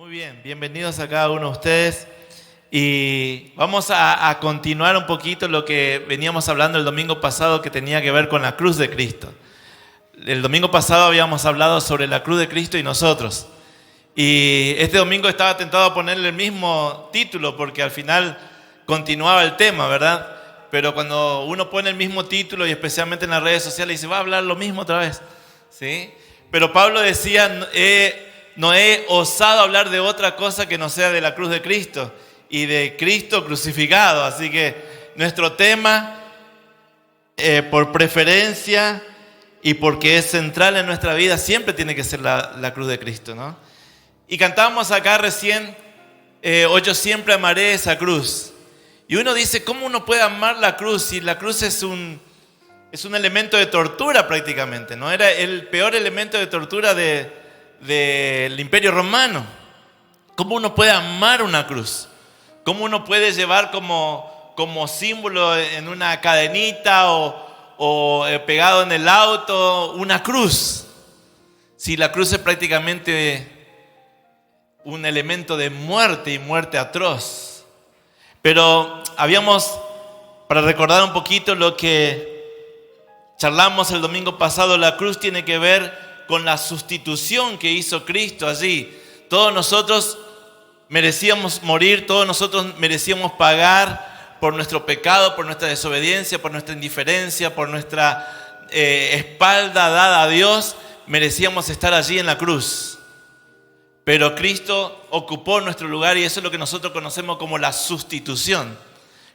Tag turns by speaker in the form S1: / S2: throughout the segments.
S1: Muy bien, bienvenidos a cada uno de ustedes y vamos a continuar un poquito lo que veníamos hablando el domingo pasado que tenía que ver con la cruz de Cristo. El domingo pasado habíamos hablado sobre la cruz de Cristo y nosotros. Y este domingo estaba tentado a ponerle el mismo título porque al final continuaba el tema, ¿verdad? Pero cuando uno pone el mismo título y especialmente en las redes sociales dice, va a hablar lo mismo otra vez, ¿sí? Pero Pablo decía, no he osado hablar de otra cosa que no sea de la cruz de Cristo y de Cristo crucificado. Así que nuestro tema, por preferencia y porque es central en nuestra vida, siempre tiene que ser la cruz de Cristo, ¿no? Y cantábamos acá recién, hoy yo siempre amaré esa cruz. Y uno dice, ¿cómo uno puede amar la cruz si la cruz es un elemento de tortura prácticamente, ¿no? Era el peor elemento de tortura del Imperio Romano. ¿Cómo uno puede amar una cruz? ¿Cómo uno puede llevar como símbolo en una cadenita o pegado en el auto una cruz? Si la cruz es prácticamente un elemento de muerte y muerte atroz. Pero para recordar un poquito lo que charlamos el domingo pasado, la cruz tiene que ver con la sustitución que hizo Cristo allí. Todos nosotros merecíamos morir, todos nosotros merecíamos pagar por nuestro pecado, por nuestra desobediencia, por nuestra indiferencia, por nuestra espalda dada a Dios, merecíamos estar allí en la cruz. Pero Cristo ocupó nuestro lugar y eso es lo que nosotros conocemos como la sustitución.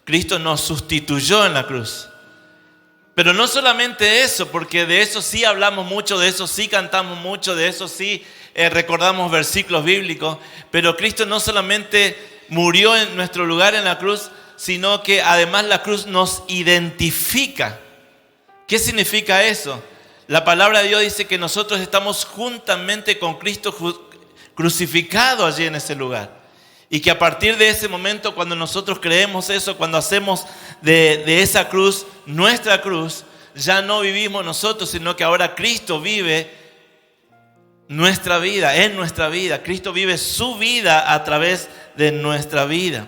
S1: Cristo nos sustituyó en la cruz. Pero no solamente eso, porque de eso sí hablamos mucho, de eso sí cantamos mucho, de eso sí recordamos versículos bíblicos, pero Cristo no solamente murió en nuestro lugar en la cruz, sino que además la cruz nos identifica. ¿Qué significa eso? La palabra de Dios dice que nosotros estamos juntamente con Cristo crucificado allí en ese lugar. Y que a partir de ese momento, cuando nosotros creemos eso, cuando hacemos de esa cruz nuestra cruz, ya no vivimos nosotros, sino que ahora Cristo vive nuestra vida, en nuestra vida. Cristo vive su vida a través de nuestra vida.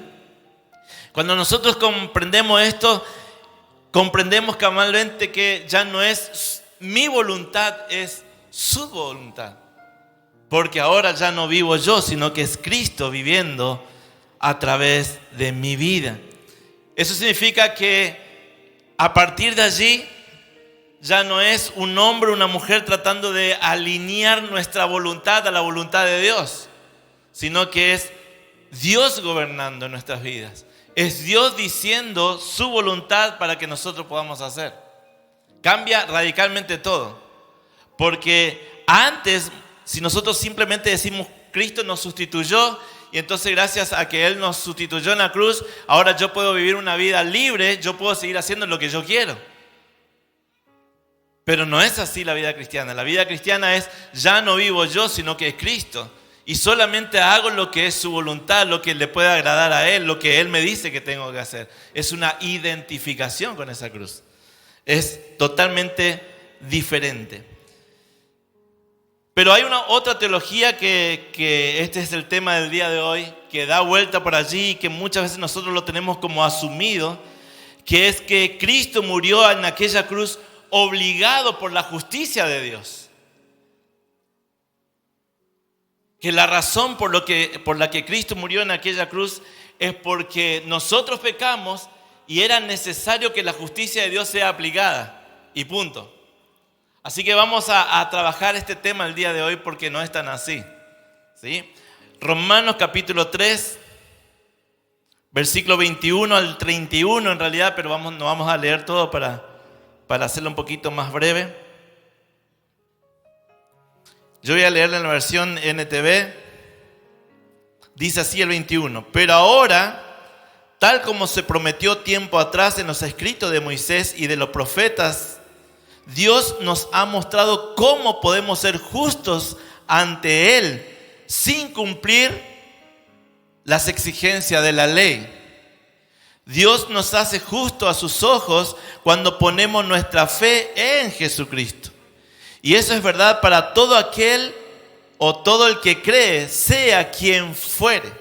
S1: Cuando nosotros comprendemos esto, comprendemos cabalmente que ya no es mi voluntad, es su voluntad. Porque ahora ya no vivo yo, sino que es Cristo viviendo a través de mi vida. Eso significa que a partir de allí ya no es un hombre o una mujer tratando de alinear nuestra voluntad a la voluntad de Dios, sino que es Dios gobernando nuestras vidas. Es Dios diciendo su voluntad para que nosotros podamos hacer. Cambia radicalmente todo. Porque antes, si nosotros simplemente decimos Cristo nos sustituyó y entonces gracias a que Él nos sustituyó en la cruz, ahora yo puedo vivir una vida libre, yo puedo seguir haciendo lo que yo quiero. Pero no es así la vida cristiana. La vida cristiana es ya no vivo yo, sino que es Cristo. Y solamente hago lo que es su voluntad, lo que le puede agradar a Él, lo que Él me dice que tengo que hacer. Es una identificación con esa cruz. Es totalmente diferente. Pero hay otra teología que este es el tema del día de hoy, que da vuelta por allí y que muchas veces nosotros lo tenemos como asumido, que es que Cristo murió en aquella cruz obligado por la justicia de Dios. Que la razón por la que Cristo murió en aquella cruz es porque nosotros pecamos y era necesario que la justicia de Dios sea aplicada. Y punto. Así que vamos a trabajar este tema el día de hoy porque no es tan así, ¿sí? Romanos capítulo 3, versículo 21 al 31 en realidad, pero no vamos a leer todo para hacerlo un poquito más breve. Yo voy a leerla en la versión NTV. Dice así el 21. Pero ahora, tal como se prometió tiempo atrás en los escritos de Moisés y de los profetas, Dios nos ha mostrado cómo podemos ser justos ante Él sin cumplir las exigencias de la ley. Dios nos hace justos a sus ojos cuando ponemos nuestra fe en Jesucristo. Y eso es verdad para todo aquel o todo el que cree, sea quien fuere.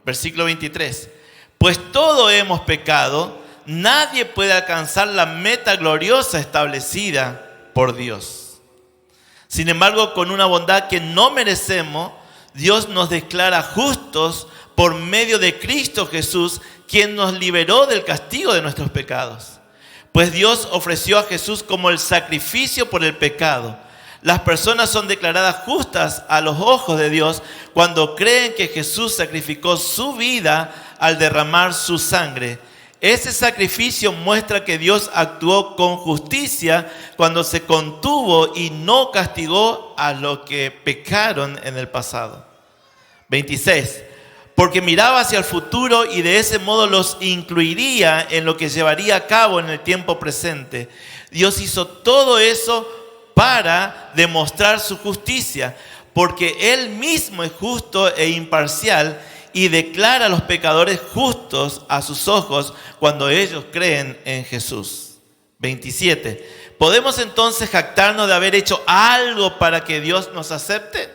S1: Versículo 23. Pues todos hemos pecado, nadie puede alcanzar la meta gloriosa establecida por Dios. Sin embargo, con una bondad que no merecemos, Dios nos declara justos por medio de Cristo Jesús, quien nos liberó del castigo de nuestros pecados. Pues Dios ofreció a Jesús como el sacrificio por el pecado. Las personas son declaradas justas a los ojos de Dios cuando creen que Jesús sacrificó su vida al derramar su sangre. Ese sacrificio muestra que Dios actuó con justicia cuando se contuvo y no castigó a los que pecaron en el pasado. 26. Porque miraba hacia el futuro y de ese modo los incluiría en lo que llevaría a cabo en el tiempo presente. Dios hizo todo eso para demostrar su justicia, porque Él mismo es justo e imparcial y declara a los pecadores justos a sus ojos cuando ellos creen en Jesús. 27. ¿Podemos entonces jactarnos de haber hecho algo para que Dios nos acepte?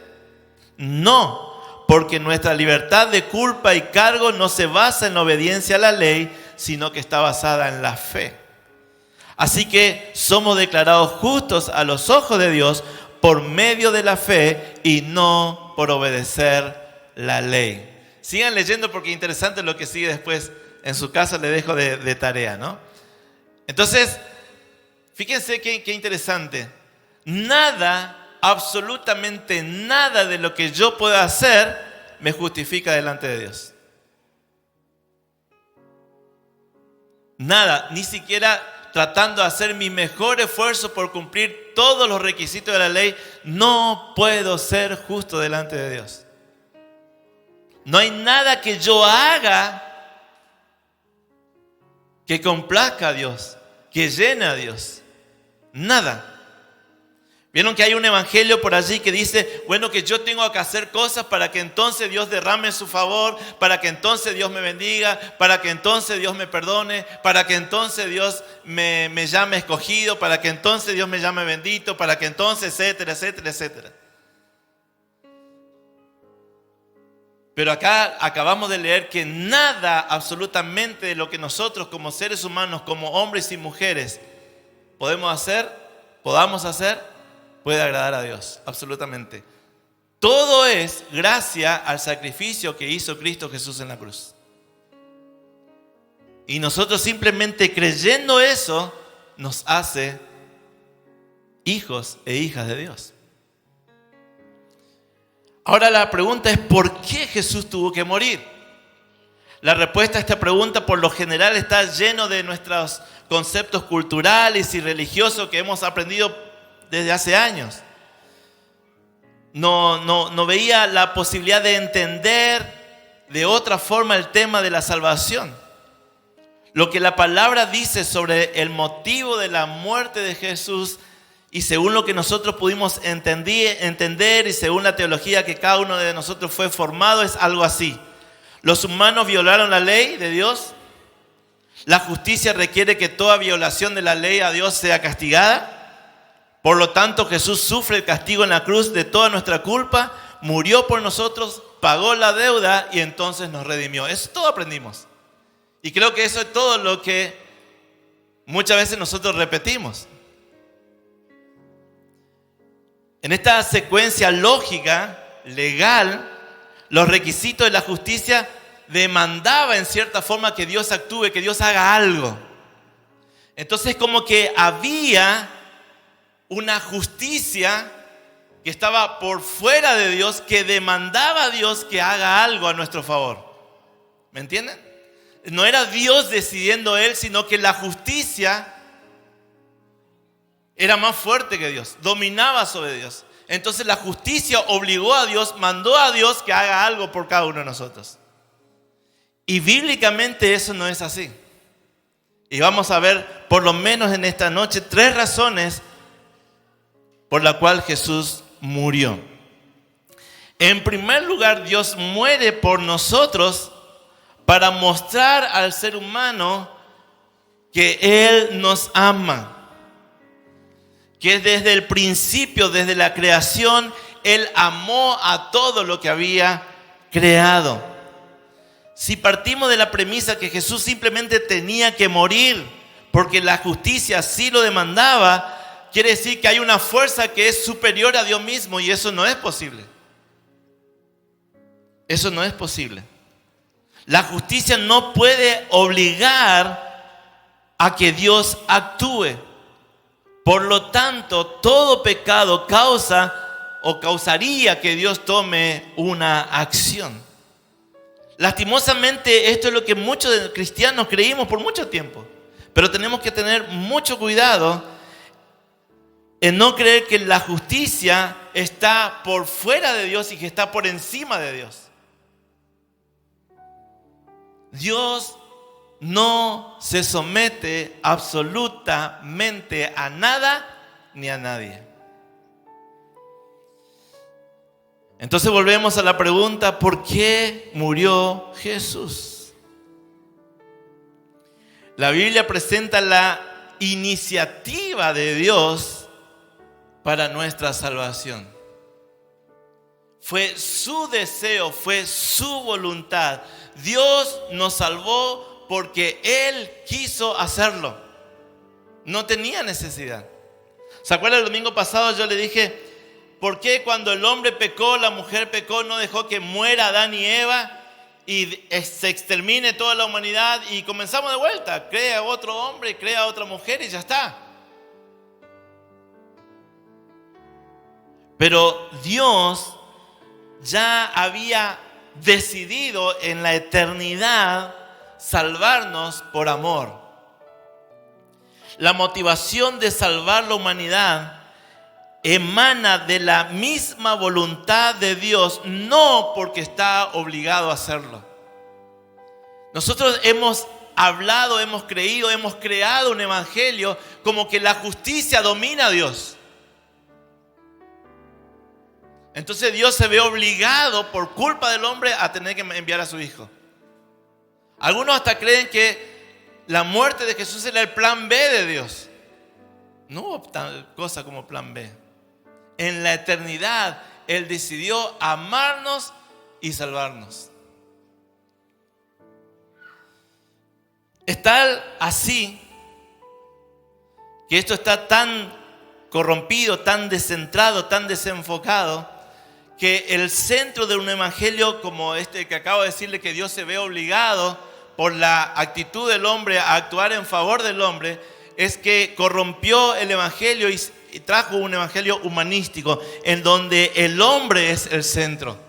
S1: No, porque nuestra libertad de culpa y cargo no se basa en la obediencia a la ley, sino que está basada en la fe. Así que somos declarados justos a los ojos de Dios por medio de la fe y no por obedecer la ley. Sigan leyendo porque es interesante lo que sigue después. En su casa le dejo de tarea, ¿no? Entonces, fíjense qué interesante. Nada, absolutamente nada de lo que yo pueda hacer me justifica delante de Dios. Nada, ni siquiera tratando de hacer mi mejor esfuerzo por cumplir todos los requisitos de la ley, no puedo ser justo delante de Dios. No hay nada que yo haga que complazca a Dios, que llene a Dios. Nada. Vieron que hay un evangelio por allí que dice, bueno, que yo tengo que hacer cosas para que entonces Dios derrame su favor, para que entonces Dios me bendiga, para que entonces Dios me perdone, para que entonces Dios me llame escogido, para que entonces Dios me llame bendito, para que entonces, etcétera, etcétera, etcétera. Pero acá acabamos de leer que nada absolutamente de lo que nosotros como seres humanos, como hombres y mujeres, podamos hacer, puede agradar a Dios, absolutamente. Todo es gracias al sacrificio que hizo Cristo Jesús en la cruz. Y nosotros simplemente creyendo eso, nos hace hijos e hijas de Dios. Ahora la pregunta es, ¿por qué Jesús tuvo que morir? La respuesta a esta pregunta por lo general está lleno de nuestros conceptos culturales y religiosos que hemos aprendido desde hace años. No veía la posibilidad de entender de otra forma el tema de la salvación. Lo que la palabra dice sobre el motivo de la muerte de Jesús y según lo que nosotros pudimos entender y según la teología que cada uno de nosotros fue formado es algo así. Los humanos violaron la ley de Dios. La justicia requiere que toda violación de la ley a Dios sea castigada. Por lo tanto, Jesús sufre el castigo en la cruz de toda nuestra culpa, murió por nosotros, pagó la deuda y entonces nos redimió. Eso todo aprendimos. Y creo que eso es todo lo que muchas veces nosotros repetimos. En esta secuencia lógica, legal, los requisitos de la justicia demandaba en cierta forma que Dios actúe, que Dios haga algo. Entonces como que había una justicia que estaba por fuera de Dios, que demandaba a Dios que haga algo a nuestro favor. ¿Me entienden? No era Dios decidiendo Él, sino que la justicia era más fuerte que Dios, dominaba sobre Dios. Entonces la justicia obligó a Dios, mandó a Dios que haga algo por cada uno de nosotros. Y bíblicamente eso no es así. Y vamos a ver, por lo menos en esta noche, 3 razones por la cual Jesús murió. En primer lugar, Dios muere por nosotros para mostrar al ser humano que Él nos ama. Que desde el principio, desde la creación, Él amó a todo lo que había creado. Si partimos de la premisa que Jesús simplemente tenía que morir porque la justicia así lo demandaba, quiere decir que hay una fuerza que es superior a Dios mismo, y eso no es posible. Eso no es posible. La justicia no puede obligar a que Dios actúe. Por lo tanto, todo pecado causa o causaría que Dios tome una acción. Lastimosamente, esto es lo que muchos cristianos creímos por mucho tiempo. Pero tenemos que tener mucho cuidado en no creer que la justicia está por fuera de Dios y que está por encima de Dios. Dios no se somete absolutamente a nada ni a nadie. Entonces volvemos a la pregunta: ¿por qué murió Jesús? La Biblia presenta la iniciativa de Dios para nuestra salvación. Fue su deseo, fue su voluntad. Dios nos salvó porque Él quiso hacerlo. No tenía necesidad. ¿Se acuerdan? El domingo pasado yo le dije: ¿por qué cuando el hombre pecó, la mujer pecó, no dejó que muera Adán y Eva y se extermine toda la humanidad y comenzamos de vuelta? Crea otro hombre, crea otra mujer y ya está. Pero Dios ya había decidido en la eternidad salvarnos por amor. La motivación de salvar la humanidad emana de la misma voluntad de Dios, no porque está obligado a hacerlo. Nosotros hemos hablado, hemos creído, hemos creado un evangelio como que la justicia domina a Dios. Entonces Dios se ve obligado por culpa del hombre a tener que enviar a su hijo. Algunos hasta creen que la muerte de Jesús era el plan B de Dios. No hubo tal cosa como plan B. En la eternidad Él decidió amarnos y salvarnos. Es tal así que esto está tan corrompido, tan descentrado, tan desenfocado, que el centro de un evangelio como este que acabo de decirle, que Dios se ve obligado por la actitud del hombre a actuar en favor del hombre, es que corrompió el evangelio y trajo un evangelio humanístico en donde el hombre es el centro,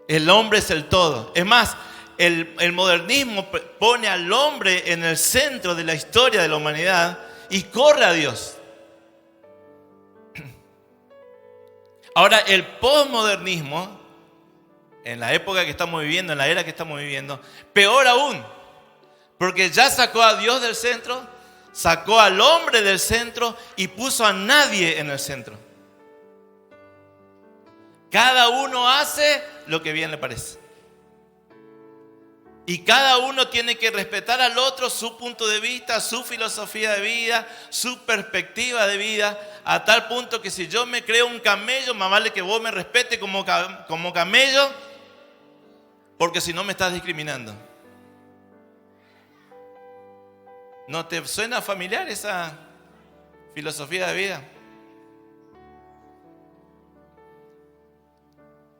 S1: el hombre es el todo. Es más, el modernismo pone al hombre en el centro de la historia de la humanidad y corre a Dios. Ahora, el posmodernismo, en la época que estamos viviendo, en la era que estamos viviendo, peor aún, porque ya sacó a Dios del centro, sacó al hombre del centro y puso a nadie en el centro. Cada uno hace lo que bien le parece. Y cada uno tiene que respetar al otro, su punto de vista, su filosofía de vida, su perspectiva de vida, a tal punto que si yo me creo un camello, más vale que vos me respete como camello, porque si no me estás discriminando. ¿No te suena familiar esa filosofía de vida?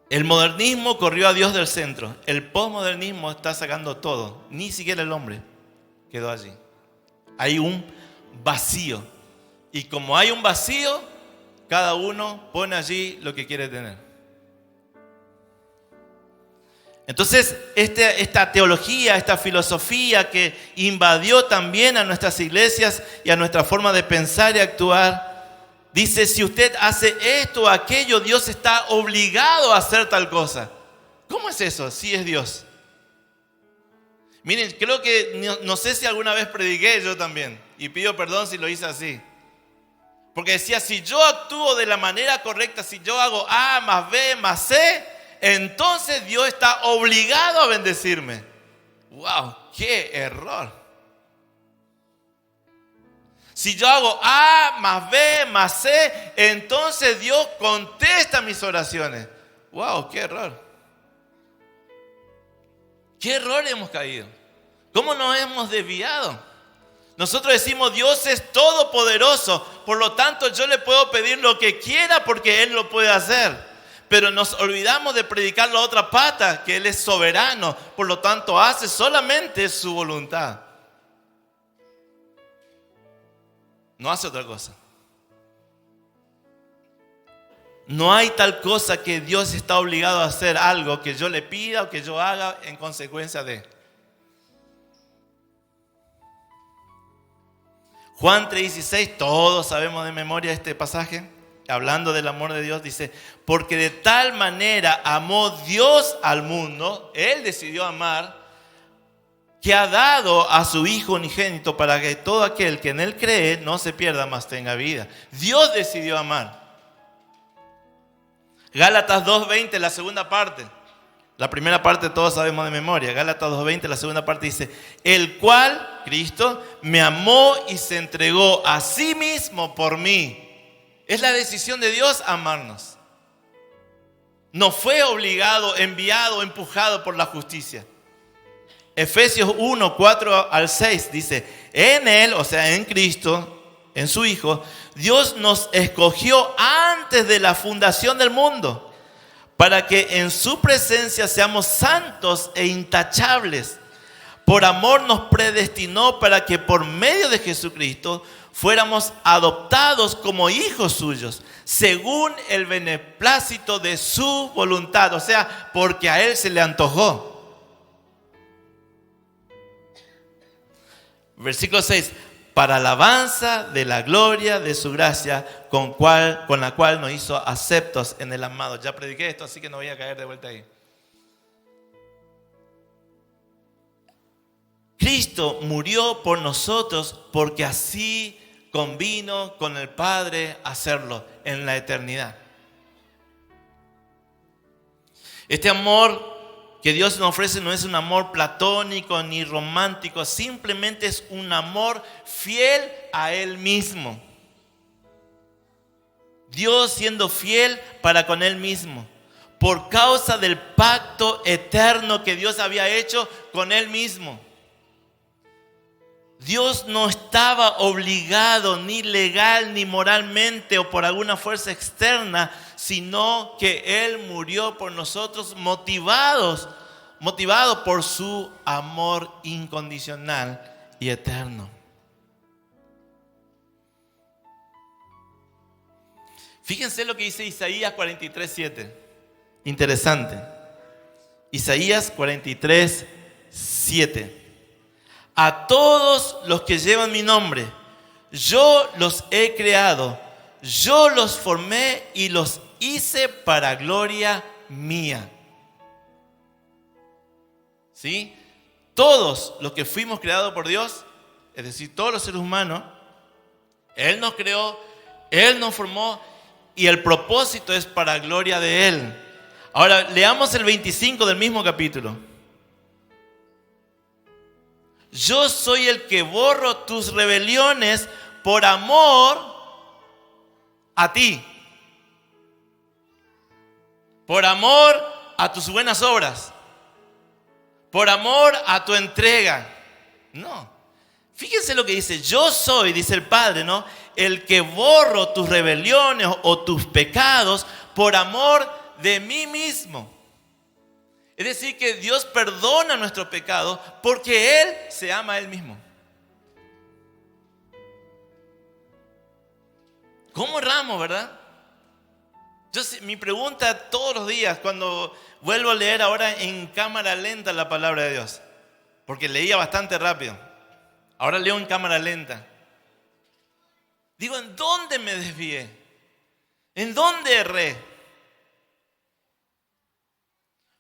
S1: El modernismo corrió a Dios del centro. El posmodernismo está sacando todo. Ni siquiera el hombre quedó allí. Hay un vacío. Y como hay un vacío, cada uno pone allí lo que quiere tener. Entonces, esta teología, esta filosofía que invadió también a nuestras iglesias y a nuestra forma de pensar y actuar, dice: si usted hace esto o aquello, Dios está obligado a hacer tal cosa. ¿Cómo es eso? Si es Dios. Miren, creo que no sé si alguna vez prediqué yo también. Y pido perdón si lo hice así. Porque decía, si yo actúo de la manera correcta, si yo hago A más B más C, entonces Dios está obligado a bendecirme. ¡Wow! ¡Qué error! Si yo hago A más B más C, entonces Dios contesta mis oraciones. ¡Wow! ¡Qué error! ¿Qué error hemos caído? ¿Cómo nos hemos desviado? Nosotros decimos, Dios es todopoderoso, por lo tanto yo le puedo pedir lo que quiera porque Él lo puede hacer. Pero nos olvidamos de predicar la otra pata, que Él es soberano, por lo tanto hace solamente su voluntad. No hace otra cosa. No hay tal cosa que Dios está obligado a hacer algo que yo le pida o que yo haga en consecuencia de. Juan 3:16, todos sabemos de memoria este pasaje, hablando del amor de Dios, dice, porque de tal manera amó Dios al mundo, Él decidió amar, que ha dado a su Hijo unigénito para que todo aquel que en Él cree no se pierda, mas tenga vida. Dios decidió amar. Gálatas 2:20, la segunda parte. La primera parte todos sabemos de memoria. Gálatas 2:20, la segunda parte dice, el cual, Cristo, me amó y se entregó a sí mismo por mí. Es la decisión de Dios amarnos. No fue obligado, enviado, empujado por la justicia. Efesios 1:4-6 dice, en Él, o sea, en Cristo, en su Hijo, Dios nos escogió antes de la fundación del mundo, para que en su presencia seamos santos e intachables. Por amor nos predestinó para que por medio de Jesucristo fuéramos adoptados como hijos suyos, según el beneplácito de su voluntad, o sea, porque a Él se le antojó. Versículo 6, para alabanza de la gloria de su gracia, con la cual nos hizo aceptos en el amado. Ya prediqué esto, así que no voy a caer de vuelta ahí. Cristo murió por nosotros porque así convino con el Padre hacerlo en la eternidad. Este amor que Dios nos ofrece no es un amor platónico ni romántico, simplemente es un amor fiel a Él mismo. Dios siendo fiel para con Él mismo, por causa del pacto eterno que Dios había hecho con Él mismo. Dios no estaba obligado ni legal ni moralmente o por alguna fuerza externa, sino que Él murió por nosotros motivado por su amor incondicional y eterno. Fíjense lo que dice Isaías 43:7. Interesante. Isaías 43:7. A todos los que llevan mi nombre, yo los he creado, yo los formé y los hice para gloria mía. ¿Sí? Todos los que fuimos creados por Dios, es decir, todos los seres humanos, Él nos creó, Él nos formó y el propósito es para gloria de Él. Ahora, leamos el 25 del mismo capítulo. Yo soy el que borro tus rebeliones por amor a ti. Por amor a tus buenas obras. Por amor a tu entrega. No. Fíjense lo que dice. Yo soy, dice el Padre, ¿no? El que borro tus rebeliones o tus pecados por amor de mí mismo. Es decir, que Dios perdona nuestros pecados porque Él se ama a Él mismo. ¿Cómo erramos, verdad? Mi pregunta todos los días cuando vuelvo a leer ahora en cámara lenta la palabra de Dios, porque leía bastante rápido, ahora leo en cámara lenta. Digo, ¿en dónde me desvié? ¿En dónde erré?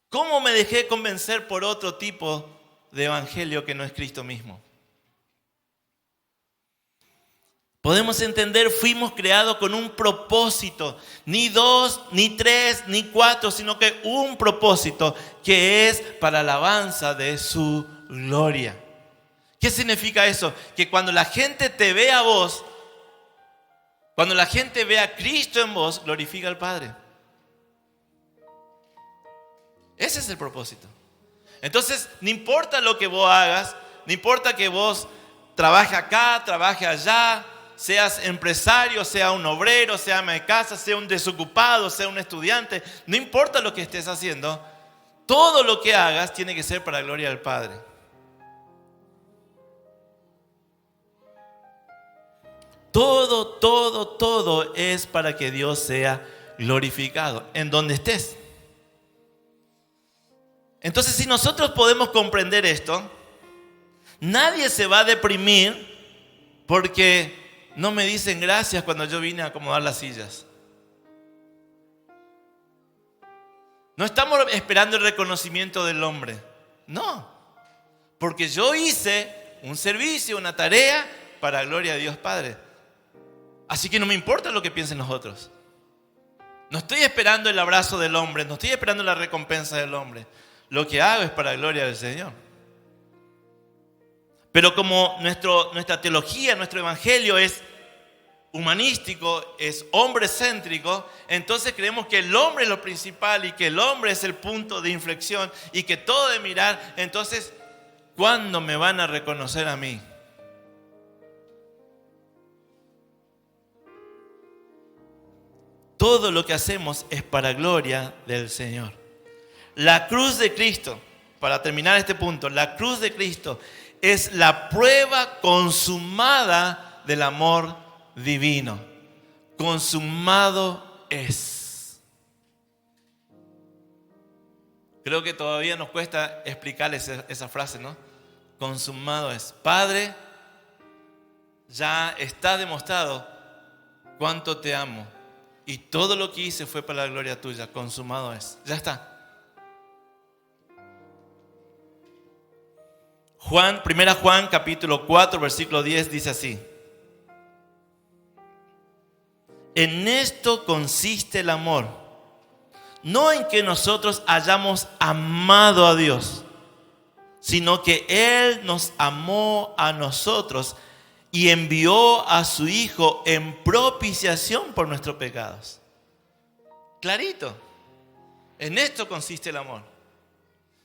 S1: ¿Cómo me dejé convencer por otro tipo de evangelio que no es Cristo mismo? Podemos entender, fuimos creados con un propósito, ni 2, ni 3, ni 4, sino que un propósito que es para alabanza de su gloria. ¿Qué significa eso? Que cuando la gente te ve a vos, cuando la gente ve a Cristo en vos, glorifica al Padre. Ese es el propósito. Entonces, no importa lo que vos hagas, no importa que vos trabajes acá, trabajes allá, seas empresario, sea un obrero, sea ama de casa, sea un desocupado, sea un estudiante, no importa lo que estés haciendo, todo lo que hagas tiene que ser para la gloria del Padre. Todo es para que Dios sea glorificado en donde estés. Entonces, si nosotros podemos comprender esto, nadie se va a deprimir porque no me dicen gracias cuando yo vine a acomodar las sillas. No estamos esperando el reconocimiento del hombre. No, porque yo hice un servicio, una tarea para la gloria de Dios Padre. Así que no me importa lo que piensen los otros. No estoy esperando el abrazo del hombre, no estoy esperando la recompensa del hombre. Lo que hago es para la gloria del Señor. Pero como nuestra teología, nuestro evangelio es humanístico, es hombre céntrico, entonces creemos que el hombre es lo principal y que el hombre es el punto de inflexión y que todo de mirar. Entonces, ¿cuándo me van a reconocer a mí? Todo lo que hacemos es para gloria del Señor. La cruz de Cristo, para terminar este punto, la cruz de Cristo es la prueba consumada del amor divino. Consumado es. Creo que todavía nos cuesta explicar esa frase, ¿no? Consumado es. Padre, ya está demostrado cuánto te amo. Y todo lo que hice fue para la gloria tuya. Consumado es. Ya está. Primera Juan capítulo 4 versículo 10 dice así: en esto consiste el amor, no en que nosotros hayamos amado a Dios, sino que Él nos amó a nosotros y envió a su Hijo en propiciación por nuestros pecados. Clarito. En esto consiste el amor.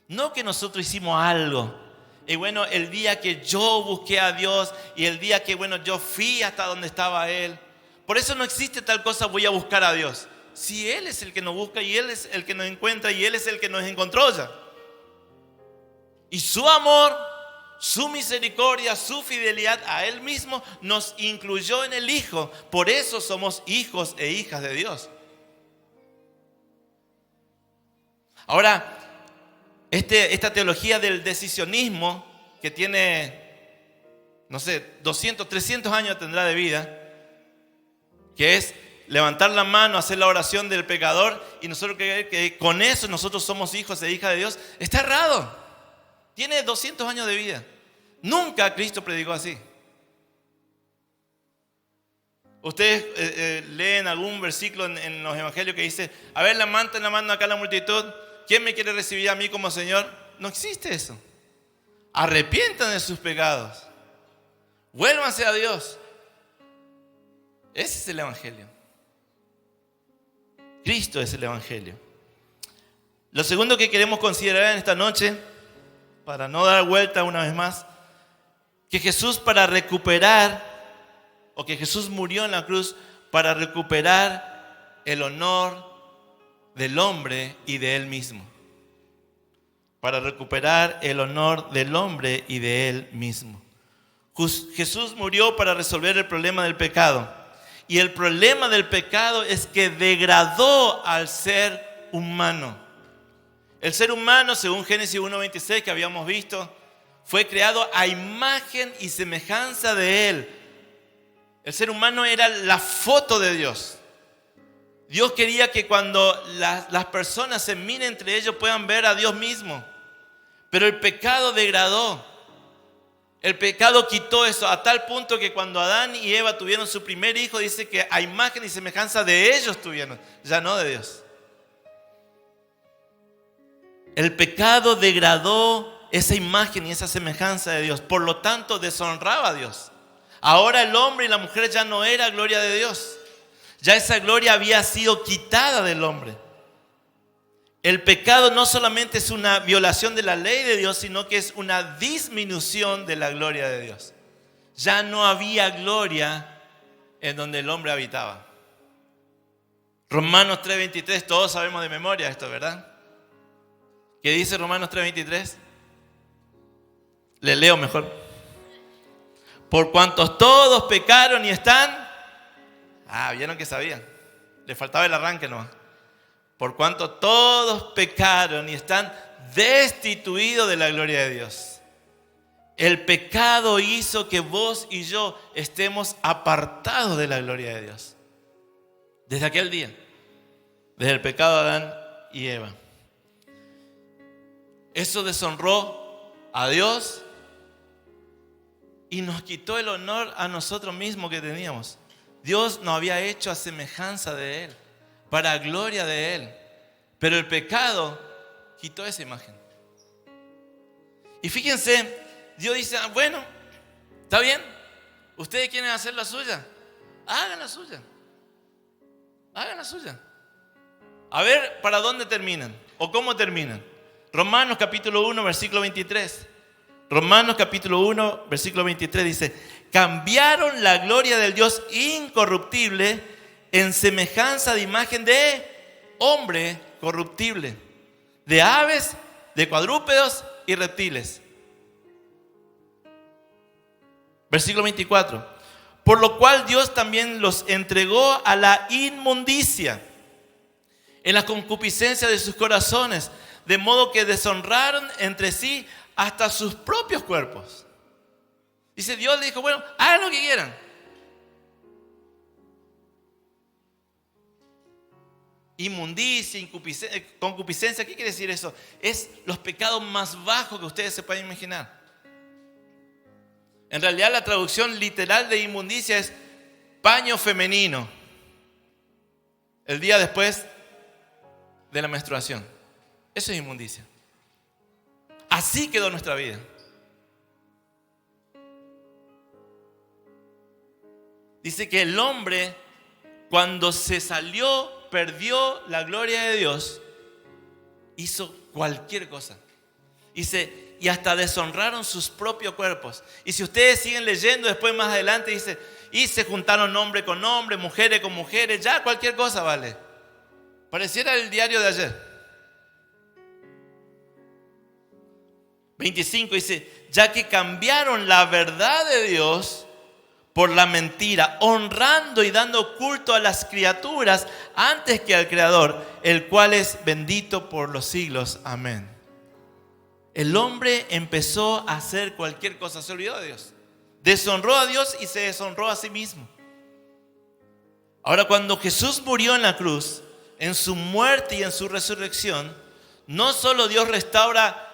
S1: No que nosotros hicimos algo. Y bueno, el día que yo busqué a Dios y el día que yo fui hasta donde estaba Él. Por eso no existe tal cosa, voy a buscar a Dios. Si Él es el que nos busca y Él es el que nos encuentra y Él es el que nos encontró ya. Y su amor, su misericordia, su fidelidad a Él mismo nos incluyó en el Hijo. Por eso somos hijos e hijas de Dios. Ahora, esta teología del decisionismo que tiene, 200, 300 años tendrá de vida, que es levantar la mano, hacer la oración del pecador y nosotros creer que con eso nosotros somos hijos e hijas de Dios, está errado. Tiene 200 años de vida. Nunca Cristo predicó así. Ustedes leen algún versículo en los evangelios que dice: a ver, levanten la mano acá la multitud, ¿quién me quiere recibir a mí como Señor? No existe eso. Arrepientan de sus pecados, vuélvanse a Dios. Ese es el evangelio. Cristo es el evangelio. Lo segundo que queremos considerar en esta noche, para no dar vuelta una vez más, que Jesús que Jesús murió en la cruz para recuperar el honor del hombre y de Él mismo. Para recuperar el honor del hombre y de Él mismo. Jesús murió para resolver el problema del pecado. Y el problema del pecado es que degradó al ser humano. El ser humano, según Génesis 1:26 que habíamos visto, fue creado a imagen y semejanza de Él. El ser humano era la foto de Dios. Dios quería que cuando las personas se miren entre ellos puedan ver a Dios mismo. Pero el pecado degradó. El pecado quitó eso a tal punto que cuando Adán y Eva tuvieron su primer hijo, dice que a imagen y semejanza de ellos tuvieron, ya no de Dios. El pecado degradó esa imagen y esa semejanza de Dios. Por lo tanto, deshonraba a Dios. Ahora el hombre y la mujer ya no era gloria de Dios. Ya esa gloria había sido quitada del hombre. El pecado no solamente es una violación de la ley de Dios, sino que es una disminución de la gloria de Dios. Ya no había gloria en donde el hombre habitaba. Romanos 3:23, todos sabemos de memoria esto, ¿verdad? ¿Qué dice Romanos 3:23? Le leo mejor. Por cuantos todos pecaron y están... vieron que sabían. Le faltaba el arranque nomás. Por cuanto todos pecaron y están destituidos de la gloria de Dios. El pecado hizo que vos y yo estemos apartados de la gloria de Dios. Desde aquel día. Desde el pecado de Adán y Eva. Eso deshonró a Dios y nos quitó el honor a nosotros mismos que teníamos. Dios nos había hecho a semejanza de Él, para gloria de Él. Pero el pecado quitó esa imagen. Y fíjense, Dios dice, bueno, está bien, ustedes quieren hacer la suya, hagan la suya. Hagan la suya. A ver para dónde terminan o cómo terminan. Romanos capítulo 1, versículo 23. Romanos capítulo 1, versículo 23 dice: cambiaron la gloria del Dios incorruptible en semejanza de imagen de hombre corruptible, de aves, de cuadrúpedos y reptiles. Versículo 24. Por lo cual Dios también los entregó a la inmundicia en la concupiscencia de sus corazones, de modo que deshonraron entre sí hasta sus propios cuerpos. Dice, Dios le dijo, bueno, hagan lo que quieran. Inmundicia, concupiscencia, ¿qué quiere decir eso? Es los pecados más bajos que ustedes se pueden imaginar. En realidad la traducción literal de inmundicia es paño femenino. El día después de la menstruación. Eso es inmundicia. Así quedó nuestra vida. Dice que el hombre, cuando se salió, perdió la gloria de Dios, hizo cualquier cosa. Dice, y hasta deshonraron sus propios cuerpos. Y si ustedes siguen leyendo después más adelante, dice, y se juntaron hombre con hombre, mujeres con mujeres, ya cualquier cosa vale. Pareciera el diario de ayer. 25 dice, ya que cambiaron la verdad de Dios por la mentira, honrando y dando culto a las criaturas antes que al Creador, el cual es bendito por los siglos. Amén. El hombre empezó a hacer cualquier cosa, se olvidó de Dios. Deshonró a Dios y se deshonró a sí mismo. Ahora, cuando Jesús murió en la cruz, en su muerte y en su resurrección, no solo Dios restaura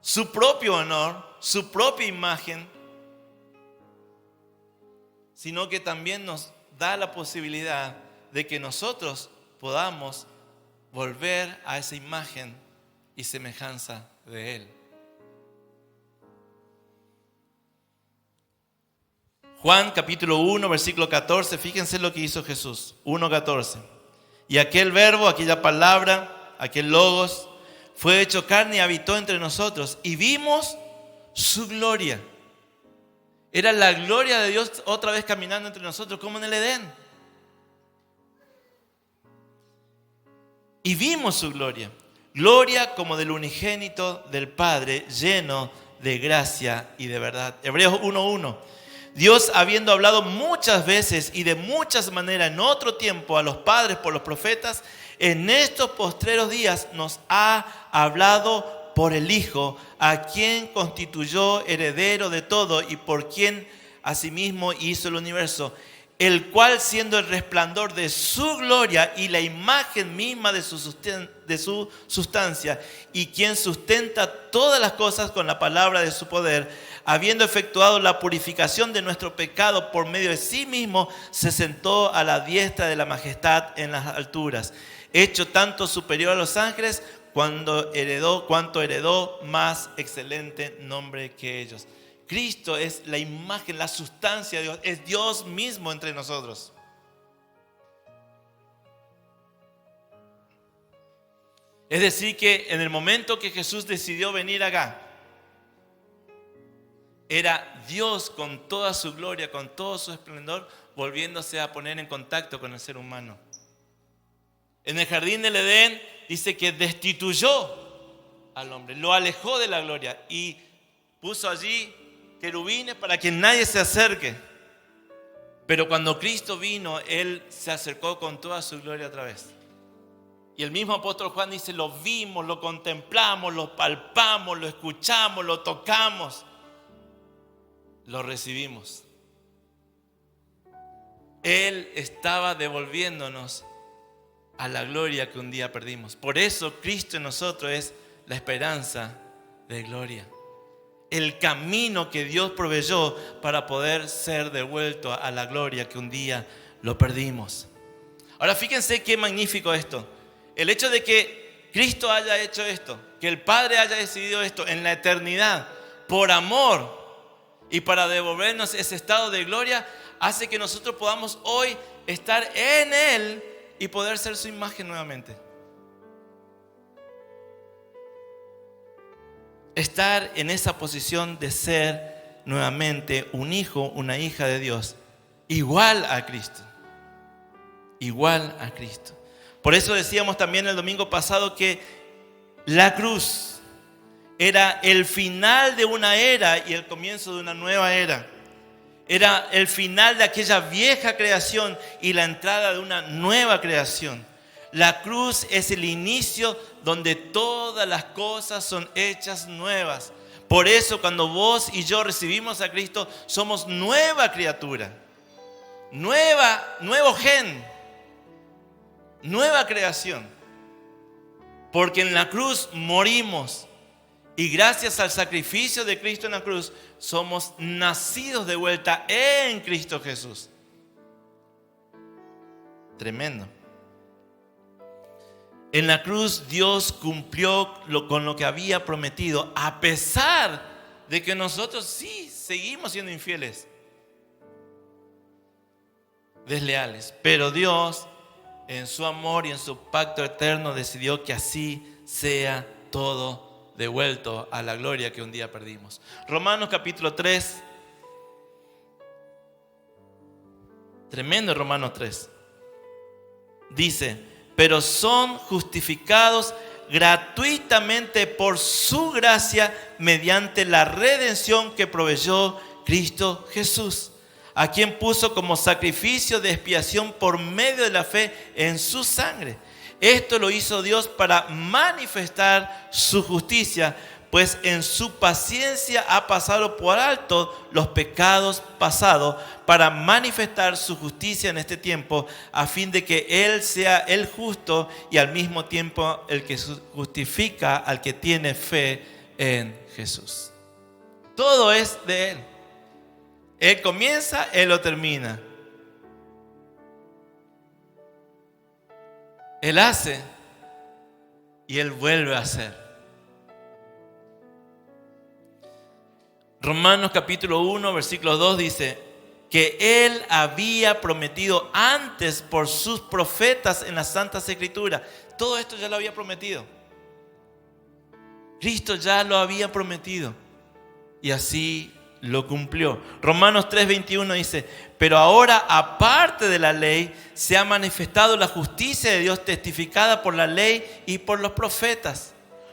S1: su propio honor, su propia imagen, sino que también nos da la posibilidad de que nosotros podamos volver a esa imagen y semejanza de Él. Juan capítulo 1, versículo 14, fíjense lo que hizo Jesús, 1:14. Y aquel verbo, aquella palabra, aquel logos, fue hecho carne y habitó entre nosotros y vimos su gloria. Era la gloria de Dios otra vez caminando entre nosotros como en el Edén. Y vimos su gloria. Gloria como del unigénito del Padre, lleno de gracia y de verdad. Hebreos 1:1. Dios, habiendo hablado muchas veces y de muchas maneras en otro tiempo a los padres por los profetas, en estos postreros días nos ha hablado por el Hijo, a quien constituyó heredero de todo y por quien asimismo hizo el universo, el cual, siendo el resplandor de su gloria y la imagen misma de su sustancia, y quien sustenta todas las cosas con la palabra de su poder, habiendo efectuado la purificación de nuestro pecado por medio de sí mismo, se sentó a la diestra de la majestad en las alturas, hecho tanto superior a los ángeles cuanto heredó más excelente nombre que ellos. Cristo es la imagen, la sustancia de Dios, es Dios mismo entre nosotros. Es decir, que en el momento que Jesús decidió venir acá, era Dios con toda su gloria, con todo su esplendor, volviéndose a poner en contacto con el ser humano. En el jardín del Edén dice que destituyó al hombre, lo alejó de la gloria y puso allí querubines para que nadie se acerque. Pero cuando Cristo vino, Él se acercó con toda su gloria otra vez. Y el mismo apóstol Juan dice, lo vimos, lo contemplamos, lo palpamos, lo escuchamos, lo tocamos, lo recibimos. Él estaba devolviéndonos a la gloria que un día perdimos. Por eso Cristo en nosotros es la esperanza de gloria. El camino que Dios proveyó para poder ser devuelto a la gloria que un día lo perdimos. Ahora fíjense qué magnífico esto. El hecho de que Cristo haya hecho esto, que el Padre haya decidido esto en la eternidad, por amor y para devolvernos ese estado de gloria, hace que nosotros podamos hoy estar en Él y poder ser su imagen nuevamente. Estar en esa posición de ser nuevamente un hijo, una hija de Dios, igual a Cristo. Igual a Cristo. Por eso decíamos también el domingo pasado que la cruz era el final de una era y el comienzo de una nueva era. Era el final de aquella vieja creación y la entrada de una nueva creación. La cruz es el inicio donde todas las cosas son hechas nuevas. Por eso cuando vos y yo recibimos a Cristo, somos nueva criatura, nuevo gen. Nueva creación, porque en la cruz morimos y gracias al sacrificio de Cristo en la cruz somos nacidos de vuelta en Cristo Jesús. Tremendo. En la cruz Dios cumplió con lo que había prometido, a pesar de que nosotros sí seguimos siendo infieles, desleales, pero Dios en su amor y en su pacto eterno decidió que así sea todo devuelto a la gloria que un día perdimos. Romanos capítulo 3. Tremendo Romanos 3. Dice, pero son justificados gratuitamente por su gracia mediante la redención que proveyó Cristo Jesús, a quien puso como sacrificio de expiación por medio de la fe en su sangre. Esto lo hizo Dios para manifestar su justicia, pues en su paciencia ha pasado por alto los pecados pasados, para manifestar su justicia en este tiempo, a fin de que Él sea el justo y al mismo tiempo el que justifica al que tiene fe en Jesús. Todo es de Él. Él comienza, Él lo termina. Él hace y Él vuelve a hacer. Romanos capítulo 1, versículo 2 dice que Él había prometido antes por sus profetas en las Santas Escrituras. Todo esto ya lo había prometido. Cristo ya lo había prometido y así lo cumplió. Romanos 3:21 dice, pero ahora aparte de la ley se ha manifestado la justicia de Dios testificada por la ley y por los profetas.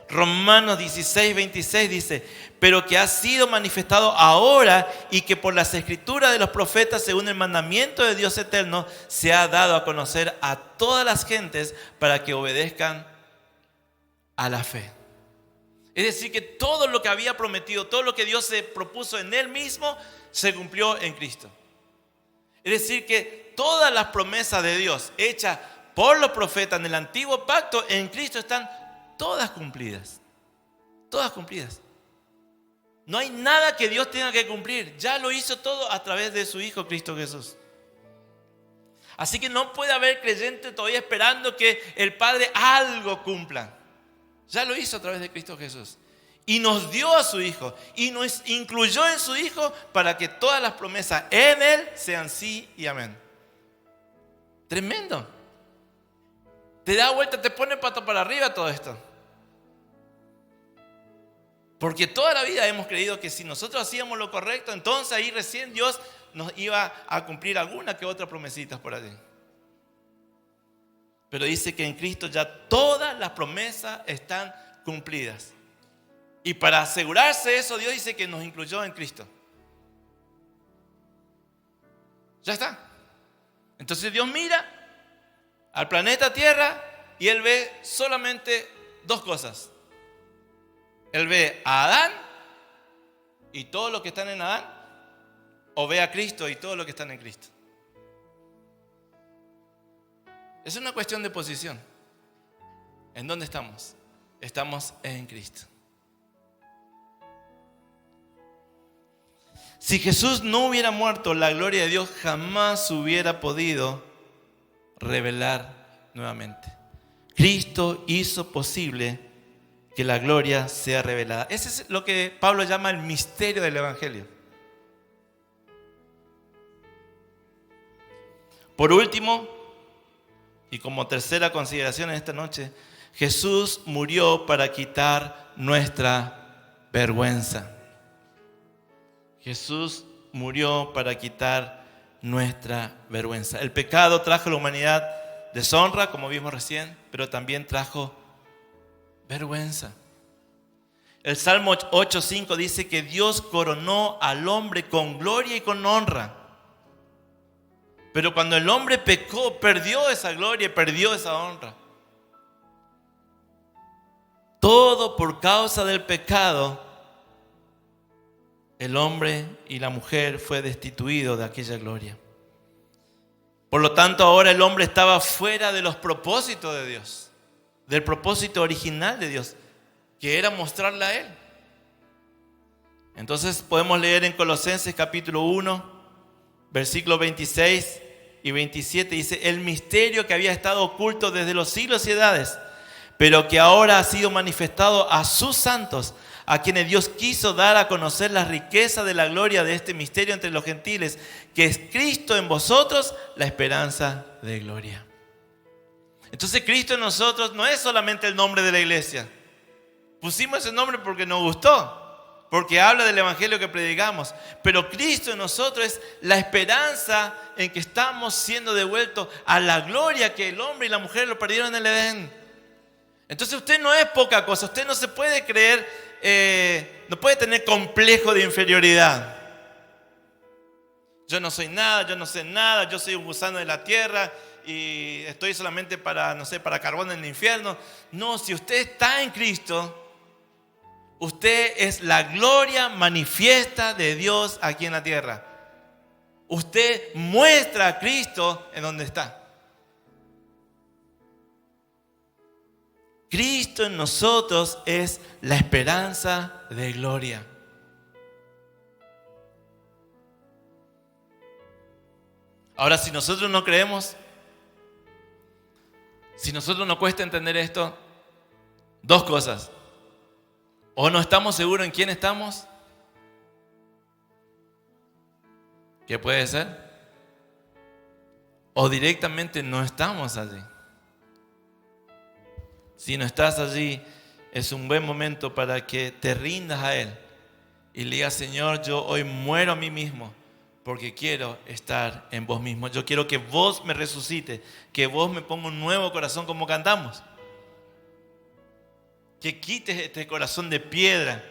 S1: Romanos 16:26 dice, pero que ha sido manifestado ahora y que por las escrituras de los profetas según el mandamiento de Dios eterno se ha dado a conocer a todas las gentes para que obedezcan a la fe. Es decir, que todo lo que había prometido, todo lo que Dios se propuso en Él mismo, se cumplió en Cristo. Es decir, que todas las promesas de Dios hechas por los profetas en el antiguo pacto, en Cristo están todas cumplidas. Todas cumplidas. No hay nada que Dios tenga que cumplir. Ya lo hizo todo a través de su Hijo Cristo Jesús. Así que no puede haber creyente todavía esperando que el Padre algo cumpla. Ya lo hizo a través de Cristo Jesús. Y nos dio a su Hijo. Y nos incluyó en su Hijo para que todas las promesas en Él sean sí y amén. Tremendo. Te da vuelta, te pone pato para arriba todo esto. Porque toda la vida hemos creído que si nosotros hacíamos lo correcto, entonces ahí recién Dios nos iba a cumplir alguna que otra promesita por allí. Pero dice que en Cristo ya todas las promesas están cumplidas. Y para asegurarse de eso, Dios dice que nos incluyó en Cristo. Ya está. Entonces Dios mira al planeta Tierra y Él ve solamente dos cosas. Él ve a Adán y todo lo que están en Adán, o ve a Cristo y todo lo que están en Cristo. Es una cuestión de posición. ¿En dónde estamos? Estamos en Cristo. Si Jesús no hubiera muerto, la gloria de Dios jamás hubiera podido revelar nuevamente. Cristo hizo posible que la gloria sea revelada. Ese es lo que Pablo llama el misterio del Evangelio. Por último, y como tercera consideración en esta noche, Jesús murió para quitar nuestra vergüenza. Jesús murió para quitar nuestra vergüenza. El pecado trajo a la humanidad deshonra, como vimos recién, pero también trajo vergüenza. El Salmo 8:5 dice que Dios coronó al hombre con gloria y con honra. Pero cuando el hombre pecó, perdió esa gloria y perdió esa honra. Todo por causa del pecado. El hombre y la mujer fue destituido de aquella gloria. Por lo tanto, ahora el hombre estaba fuera de los propósitos de Dios, del propósito original de Dios, que era mostrarle a Él. Entonces podemos leer en Colosenses capítulo 1, versículos 26 y 27, dice: el misterio que había estado oculto desde los siglos y edades, pero que ahora ha sido manifestado a sus santos, a quienes Dios quiso dar a conocer la riqueza de la gloria de este misterio entre los gentiles, que es Cristo en vosotros, la esperanza de gloria. Entonces Cristo en nosotros no es solamente el nombre de la iglesia. Pusimos ese nombre porque nos gustó, porque habla del evangelio que predicamos. Pero Cristo en nosotros es la esperanza en que estamos siendo devueltos a la gloria que el hombre y la mujer lo perdieron en el Edén. Entonces usted no es poca cosa, usted no se puede creer, no puede tener complejo de inferioridad. Yo no soy nada, yo no sé nada, yo soy un gusano de la tierra y estoy solamente para, no sé, para carbón en el infierno. No, si usted está en Cristo, usted es la gloria manifiesta de Dios aquí en la tierra. Usted muestra a Cristo en donde está. Cristo en nosotros es la esperanza de gloria. Ahora, si nosotros no creemos, si nosotros nos cuesta entender esto, dos cosas. O no estamos seguros en quién estamos, ¿qué puede ser? O directamente no estamos allí. Si no estás allí, es un buen momento para que te rindas a Él y le digas: Señor, yo hoy muero a mí mismo porque quiero estar en vos mismo. Yo quiero que vos me resucites, que vos me ponga un nuevo corazón como cantamos. Que quites este corazón de piedra,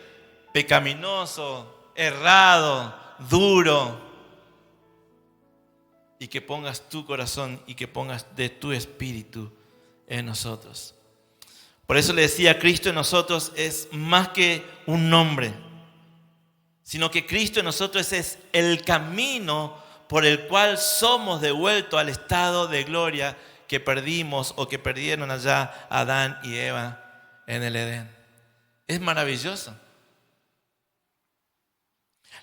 S1: pecaminoso, errado, duro, y que pongas tu corazón y que pongas de tu espíritu en nosotros. Por eso le decía, Cristo en nosotros es más que un nombre, sino que Cristo en nosotros es el camino por el cual somos devueltos al estado de gloria que perdimos o que perdieron allá Adán y Eva en el Edén. Es maravilloso.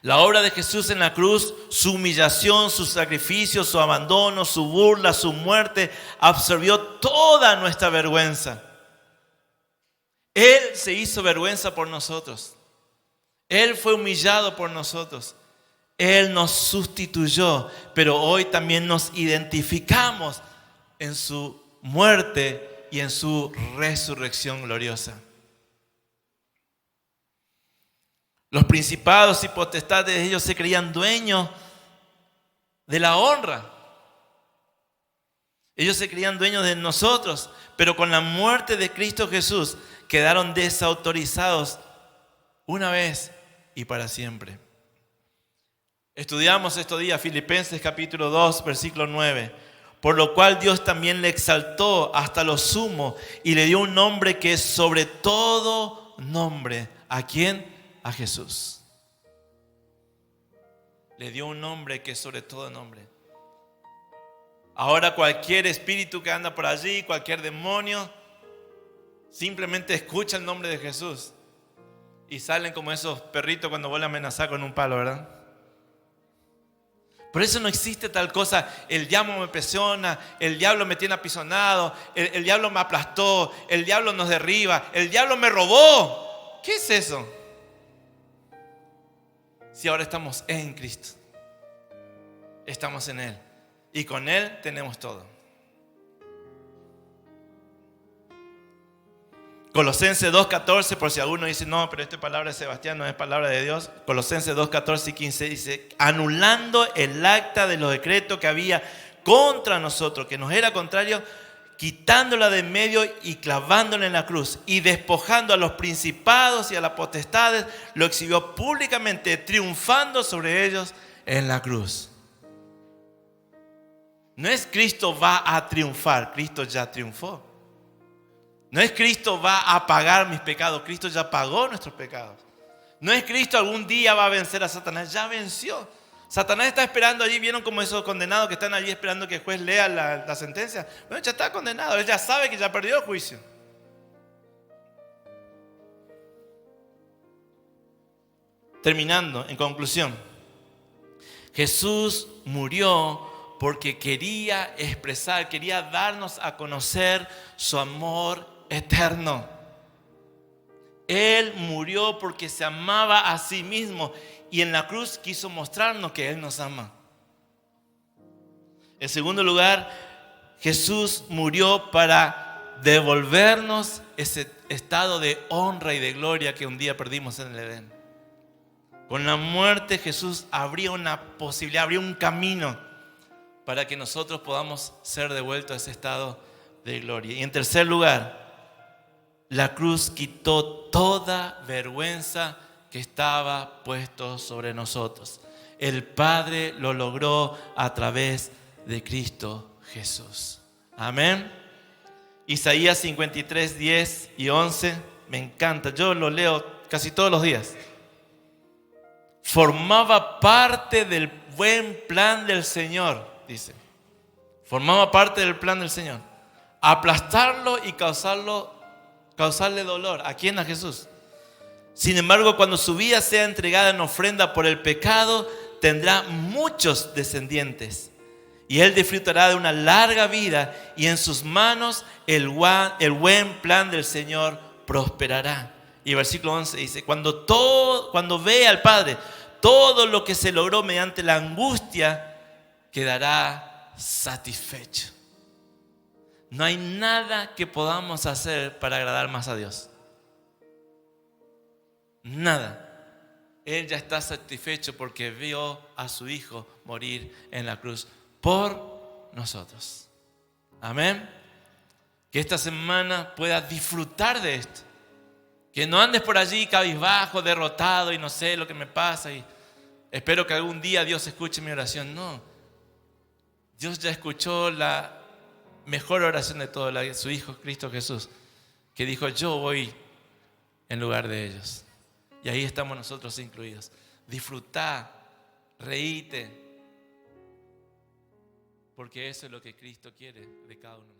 S1: La obra de Jesús en la cruz, su humillación, su sacrificio, su abandono, su burla, su muerte, absorbió toda nuestra vergüenza. Él se hizo vergüenza por nosotros. Él fue humillado por nosotros. Él nos sustituyó, pero hoy también nos identificamos en su muerte y en su resurrección gloriosa. Los principados y potestades, ellos se creían dueños de la honra. Ellos se creían dueños de nosotros, pero con la muerte de Cristo Jesús quedaron desautorizados una vez y para siempre. Estudiamos estos días Filipenses capítulo 2, versículo 9. Por lo cual Dios también le exaltó hasta lo sumo y le dio un nombre que es sobre todo nombre. ¿A quién? A Jesús. Le dio un nombre que es sobre todo nombre. Ahora cualquier espíritu que anda por allí, cualquier demonio, simplemente escucha el nombre de Jesús y salen como esos perritos cuando vuelven a amenazar con un palo, ¿verdad? Por eso no existe tal cosa, el diablo me presiona, el diablo me tiene apisonado, el diablo me aplastó, el diablo nos derriba, el diablo me robó. ¿Qué es eso? Si ahora estamos en Cristo, estamos en Él y con Él tenemos todo. Colosenses 2:14, por si alguno dice, no, pero esta es palabra de Sebastián, no es palabra de Dios. Colosenses 2:14 y 15 dice, anulando el acta de los decretos que había contra nosotros, que nos era contrario, quitándola de en medio y clavándola en la cruz, y despojando a los principados y a las potestades, lo exhibió públicamente, triunfando sobre ellos en la cruz. No es Cristo va a triunfar, Cristo ya triunfó. No es Cristo va a pagar mis pecados, Cristo ya pagó nuestros pecados. No es Cristo algún día va a vencer a Satanás, ya venció. Satanás está esperando allí, vieron como esos condenados que están allí esperando que el juez lea la sentencia. Bueno, ya está condenado, él ya sabe que ya perdió el juicio. Terminando, en conclusión, Jesús murió porque quería expresar, quería darnos a conocer su amor eterno. Él murió porque se amaba a sí mismo y en la cruz quiso mostrarnos que Él nos ama. En segundo lugar, Jesús murió para devolvernos ese estado de honra y de gloria que un día perdimos en el Edén. Con la muerte Jesús abría una posibilidad, abría un camino para que nosotros podamos ser devueltos a ese estado de gloria. Y en tercer lugar, la cruz quitó toda vergüenza que estaba puesto sobre nosotros. El Padre lo logró a través de Cristo Jesús. Amén. Isaías 53, 10 y 11, me encanta, yo lo leo casi todos los días. Formaba parte del buen plan del Señor, dice. Formaba parte del plan del Señor. Aplastarlo y causarle dolor. ¿A quién? A Jesús. Sin embargo, cuando su vida sea entregada en ofrenda por el pecado, tendrá muchos descendientes. Y él disfrutará de una larga vida y en sus manos el buen plan del Señor prosperará. Y el versículo 11 dice, cuando vea al Padre todo lo que se logró mediante la angustia, quedará satisfecho. No hay nada que podamos hacer para agradar más a Dios. Nada. Él ya está satisfecho porque vio a su Hijo morir en la cruz por nosotros. Amén. Que esta semana puedas disfrutar de esto. Que no andes por allí cabizbajo, derrotado y no sé lo que me pasa y espero que algún día Dios escuche mi oración. No. Dios ya escuchó la mejor oración de todo, la de su Hijo Cristo Jesús, que dijo, yo voy en lugar de ellos. Y ahí estamos nosotros incluidos. Disfrutá, reíte, porque eso es lo que Cristo quiere de cada uno.